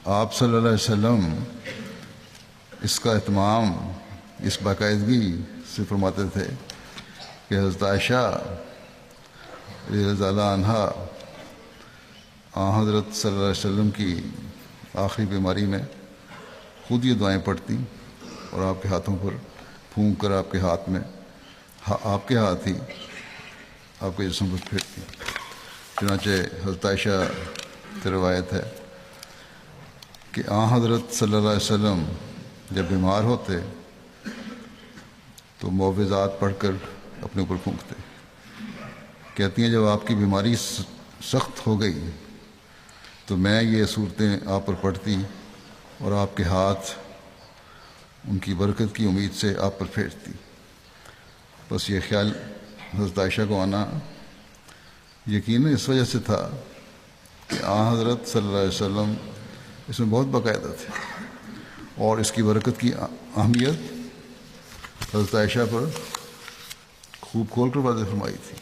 آپ صلی اللہ علیہ وسلم اس کا اہتمام اس باقاعدگی سے فرماتے تھے کہ حضرت عائشہ رضی اللہ عنہا حضرت صلی اللہ علیہ وسلم کی آخری بیماری میں خود یہ دعائیں پڑھتی اور آپ کے ہاتھوں پر پھونک کر آپ کے ہاتھ میں آپ کے ہاتھ ہی آپ کے جسم پر پھیرتی. چنانچہ حضرت عائشہ کی روایت ہے کہ حضرت صلی اللہ علیہ وسلم جب بیمار ہوتے تو معوذات پڑھ کر اپنے اوپر پھونکتے. کہتی ہیں جب آپ کی بیماری سخت ہو گئی تو میں یہ صورتیں آپ پر پڑھتی اور آپ کے ہاتھ ان کی برکت کی امید سے آپ پر پھیرتی. بس یہ خیال حضرت عائشہ کو آنا یقیناً اس وجہ سے تھا کہ حضرت صلی اللہ علیہ وسلم اس میں بہت باقاعدہ تھے اور اس کی برکت کی اہمیت حضرت عائشہ پر خوب کھول کر واضح فرمائی تھی.